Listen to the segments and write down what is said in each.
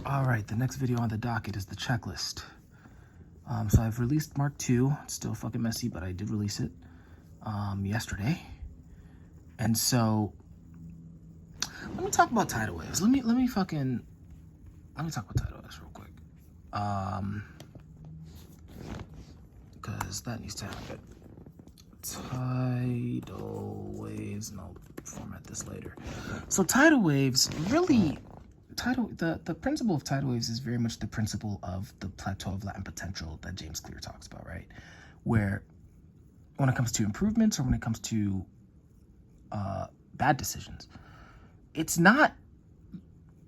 All right, the next video on the docket is the checklist. So I've released Mark 2. It's still fucking messy, but I did release it yesterday. And so let me talk about tidal waves. Let me talk about tidal waves real quick. Because that needs to happen. Tidal waves, and I'll format this later. So tidal waves, really, the principle of tidal waves is very much the principle of the plateau of latent potential that James Clear talks about, right? Where when it comes to improvements or when it comes to bad decisions, it's not,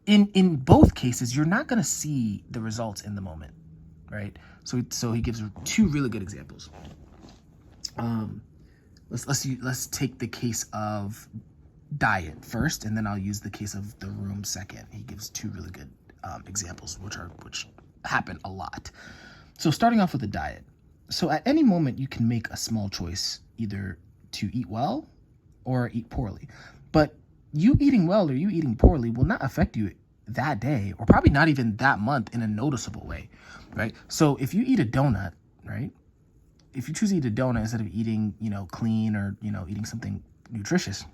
in both cases, you're not going to see the results in the moment, right? So he gives two really good examples. Let's take the case of diet first, and then I'll use the case of the room second. He gives two really good examples, which happen a lot. So starting off with the diet. So at any moment, you can make a small choice, either to eat well or eat poorly. But you eating well or you eating poorly will not affect you that day, or probably not even that month in a noticeable way, right? So if you eat a donut, right? If you choose to eat a donut instead of eating, clean or, eating something nutritious,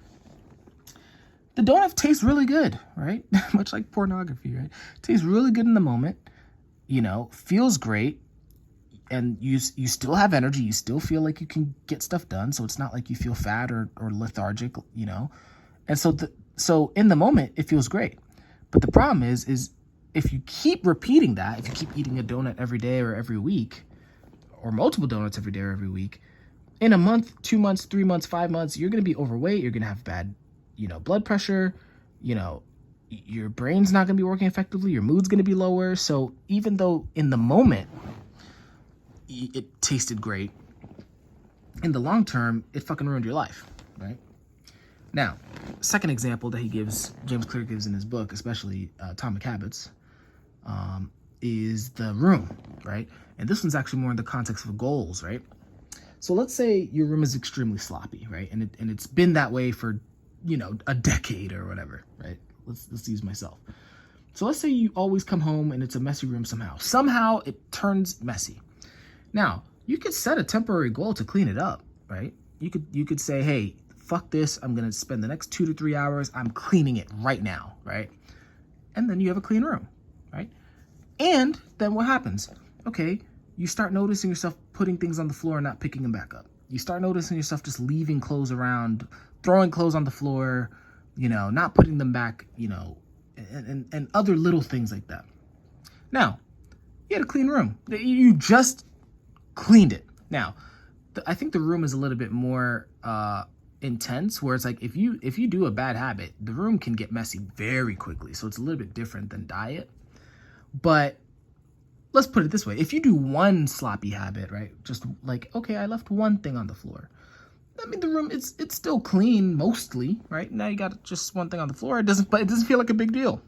the donut tastes really good, right? Much like pornography, right? Tastes really good in the moment, feels great, and you still have energy. You still feel like you can get stuff done. So it's not like you feel fat or lethargic, And so in the moment, it feels great. But the problem is if you keep repeating that, if you keep eating a donut every day or every week, or multiple donuts every day or every week, in a month, 2 months, 3 months, 5 months, you're going to be overweight. You're going to have bad, blood pressure. Your brain's not going to be working effectively. Your mood's going to be lower. So even though in the moment it tasted great, in the long term, it fucking ruined your life, right? Now, second example that James Clear gives in his book, especially Atomic Habits, is the room, right? And this one's actually more in the context of goals, right? So let's say your room is extremely sloppy, right? And it's been that way for, a decade or whatever, right? Let's use myself. So let's say you always come home and it's a messy room somehow. Somehow it turns messy. Now, you could set a temporary goal to clean it up, right? You could say, hey, fuck this. I'm going to spend the next 2 to 3 hours. I'm cleaning it right now, right? And then you have a clean room, right? And then what happens? Okay, you start noticing yourself putting things on the floor and not picking them back up. You start noticing yourself just leaving clothes around, throwing clothes on the floor, not putting them back, and other little things like that. Now, you had a clean room. You just cleaned it. Now, I think the room is a little bit more intense, where it's like if you do a bad habit, the room can get messy very quickly. So it's a little bit different than diet. But let's put it this way. If you do one sloppy habit, right? Just like, okay, I left one thing on the floor. I mean, the room, it's still clean mostly, right? Now you got just one thing on the floor. It doesn't feel like a big deal.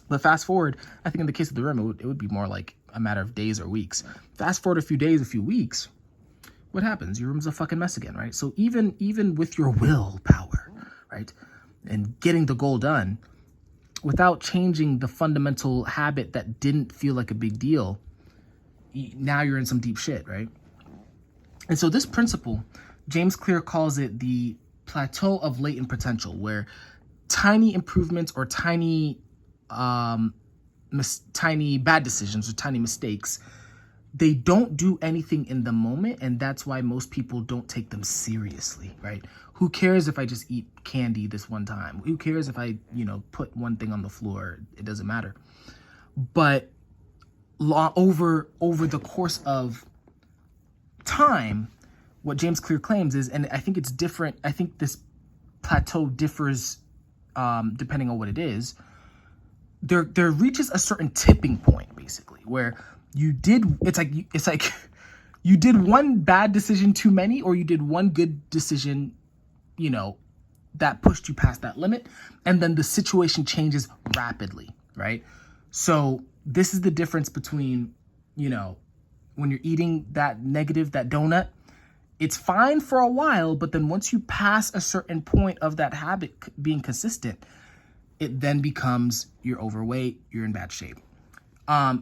But fast forward, I think in the case of the room, it would be more like a matter of days or weeks. Fast forward a few days, a few weeks, what happens? Your room's a fucking mess again, right? So even with your willpower, right, and getting the goal done, without changing the fundamental habit that didn't feel like a big deal, now you're in some deep shit, right? And so this principle, James Clear calls it the plateau of latent potential, where tiny improvements or tiny bad decisions or tiny mistakes, they don't do anything in the moment, and that's why most people don't take them seriously, right? Who cares if I just eat candy this one time? Who cares if I, put one thing on the floor? It doesn't matter. But over the course of time, what James Clear claims is, and I think it's different, I think this plateau differs depending on what it is, there reaches a certain tipping point, basically, where it's like you did one bad decision too many, or you did one good decision, that pushed you past that limit, and then the situation changes rapidly, right? So this is the difference between, when you're eating that donut, it's fine for a while, but then once you pass a certain point of that habit being consistent, it then becomes you're overweight, you're in bad shape.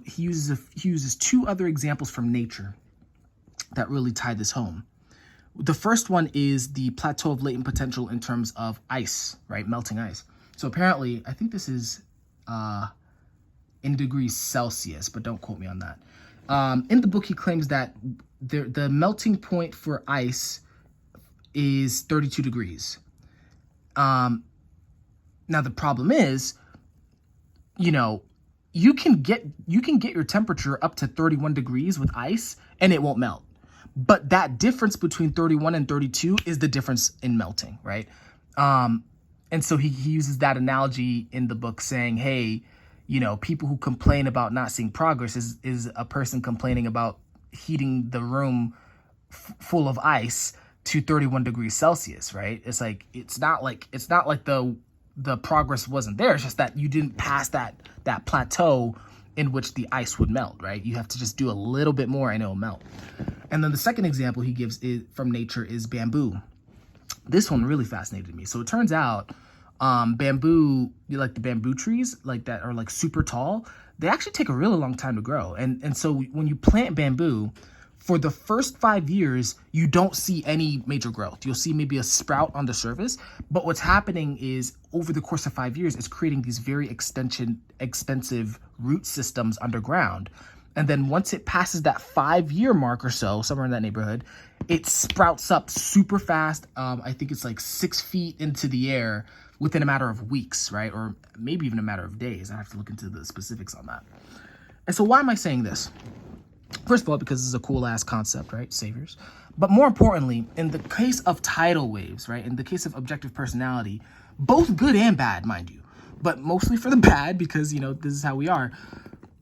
He uses two other examples from nature that really tie this home. The first one is the plateau of latent potential in terms of ice, right? Melting ice. So apparently, I think this is in degrees Celsius, but don't quote me on that. In the book, he claims that the melting point for ice is 32 degrees. Now, the problem is, you know, you can get your temperature up to 31 degrees with ice and it won't melt. But that difference between 31 and 32 is the difference in melting, right? And so he uses that analogy in the book saying, hey, you know, people who complain about not seeing progress is a person complaining about heating the room full of ice to 31 degrees Celsius, right? It's not like the progress wasn't there. It's just that you didn't pass that plateau in which the ice would melt, right? You have to just do a little bit more and it'll melt. And then the second example he gives from nature is bamboo. This one really fascinated me. So it turns out bamboo, like the bamboo trees like that are like super tall, they actually take a really long time to grow. And so when you plant bamboo, for the first 5 years, you don't see any major growth. You'll see maybe a sprout on the surface, but what's happening is over the course of 5 years, it's creating these very extensive root systems underground. And then once it passes that 5-year mark or so, somewhere in that neighborhood, it sprouts up super fast. I think it's like 6 feet into the air within a matter of weeks, right? Or maybe even a matter of days. I have to look into the specifics on that. And so why am I saying this? First of all, because this is a cool ass concept, right? Saviors. But more importantly, in the case of tidal waves, right? In the case of objective personality, both good and bad, mind you, but mostly for the bad because, you know, this is how we are.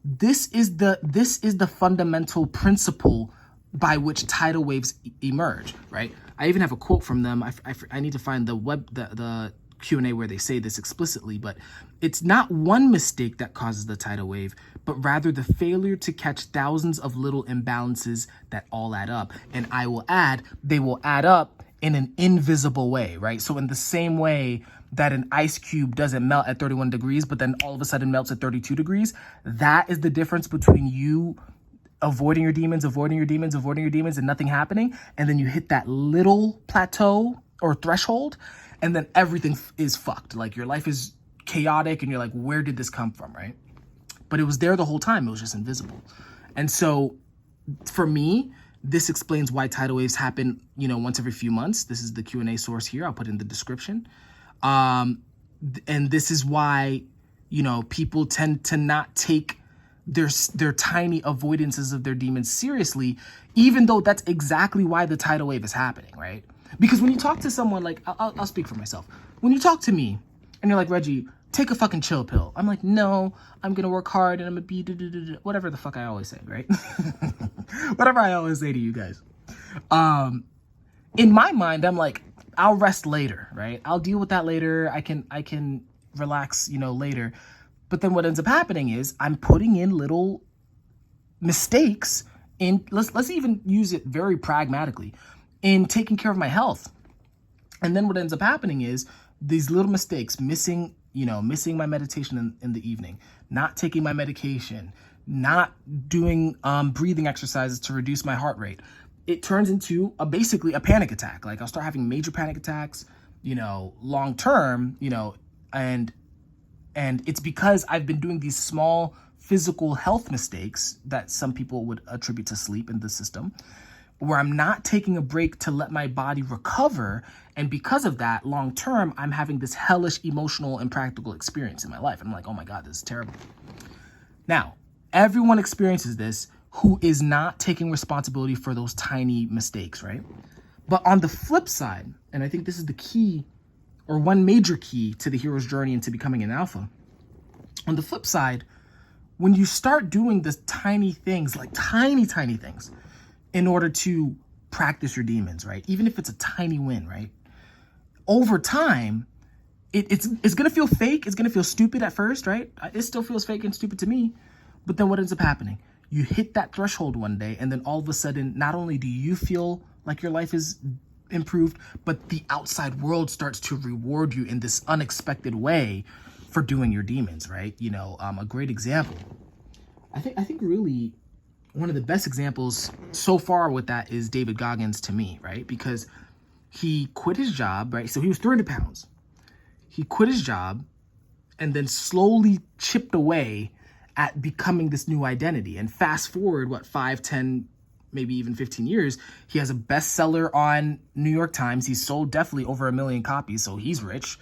This is the fundamental principle by which tidal waves emerge, right? I even have a quote from them. I need to find the Q&A where they say this explicitly, but it's not one mistake that causes the tidal wave, but rather the failure to catch thousands of little imbalances that all add up. And I will add, they will add up in an invisible way, right? So in the same way that an ice cube doesn't melt at 31 degrees, but then all of a sudden melts at 32 degrees, that is the difference between you avoiding your demons, and nothing happening. And then you hit that little plateau or threshold, and then everything is fucked. Like your life is chaotic and you're like, where did this come from, right? But it was there the whole time. It was just invisible. And so for me, this explains why tidal waves happen, you know, once every few months. This is the Q&A source here. I'll put it in the description. And this is why, you know, people tend to not take their tiny avoidances of their demons seriously, even though that's exactly why the tidal wave is happening, right? Because when you talk to someone, like, I'll speak for myself. When you talk to me and you're like, Reggie, take a fucking chill pill. I'm like, no, I'm going to work hard and I'm going to be whatever the fuck I always say, right? Whatever I always say to you guys. In my mind, I'm like, I'll rest later, right? I'll deal with that later. I can relax, you know, later. But then what ends up happening is I'm putting in little mistakes in, let's even use it very pragmatically, in taking care of my health. And then what ends up happening is these little mistakes, missing my meditation in the evening, not taking my medication, not doing breathing exercises to reduce my heart rate. It turns into basically a panic attack. Like I'll start having major panic attacks, you know, long term, you know, and it's because I've been doing these small physical health mistakes that some people would attribute to sleep in the system, where I'm not taking a break to let my body recover. And because of that, long term, I'm having this hellish emotional and practical experience in my life. I'm like, oh my God, this is terrible. Now, everyone experiences this who is not taking responsibility for those tiny mistakes, right? But on the flip side, and I think this is the key, or one major key to the hero's journey into becoming an alpha. On the flip side, when you start doing the tiny things, like tiny things, in order to practice your demons, right? Even if it's a tiny win, right? Over time, it's going to feel fake. It's going to feel stupid at first, right? It still feels fake and stupid to me. But then what ends up happening? You hit that threshold one day, and then all of a sudden, not only do you feel like your life is improved, but the outside world starts to reward you in this unexpected way for doing your demons, right? You know, a great example. I think really one of the best examples so far with that is David Goggins to me, right? Because he quit his job, right? So he was 300 pounds. He quit his job and then slowly chipped away at becoming this new identity. And fast forward, what, 5, 10, maybe even 15 years, he has a bestseller on New York Times. He's sold definitely over 1 million copies, so he's rich.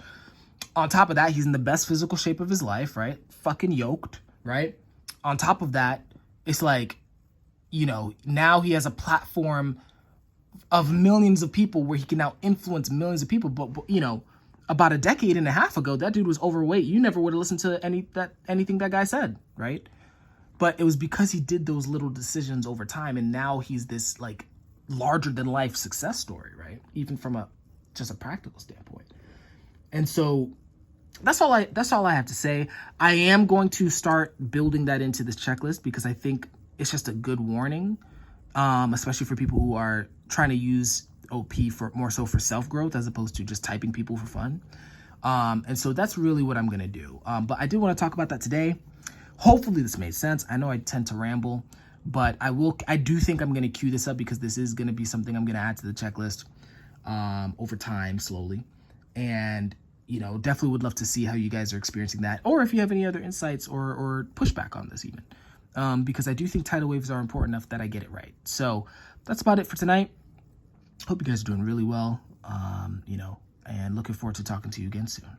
On top of that, he's in the best physical shape of his life, right? Fucking yoked, right? On top of that, it's like, you know, now he has a platform of millions of people where he can now influence millions of people. But you know, about a decade and a half ago, that dude was overweight. You never would have listened to anything that guy said, right? But it was because he did those little decisions over time, and now he's this like larger than life success story, right? Even from just a practical standpoint. And so that's all I have to say. I am going to start building that into this checklist because I think it's just a good warning, especially for people who are trying to use OP for more so for self-growth as opposed to just typing people for fun. And so that's really what I'm going to do. But I did want to talk about that today. Hopefully this made sense. I know I tend to ramble, but I do think I'm going to queue this up because this is going to be something I'm going to add to the checklist over time, slowly. And, you know, definitely would love to see how you guys are experiencing that, or if you have any other insights or pushback on this even. Because I do think tidal waves are important enough that I get it right. So that's about it for tonight. Hope you guys are doing really well, you know, and looking forward to talking to you again soon.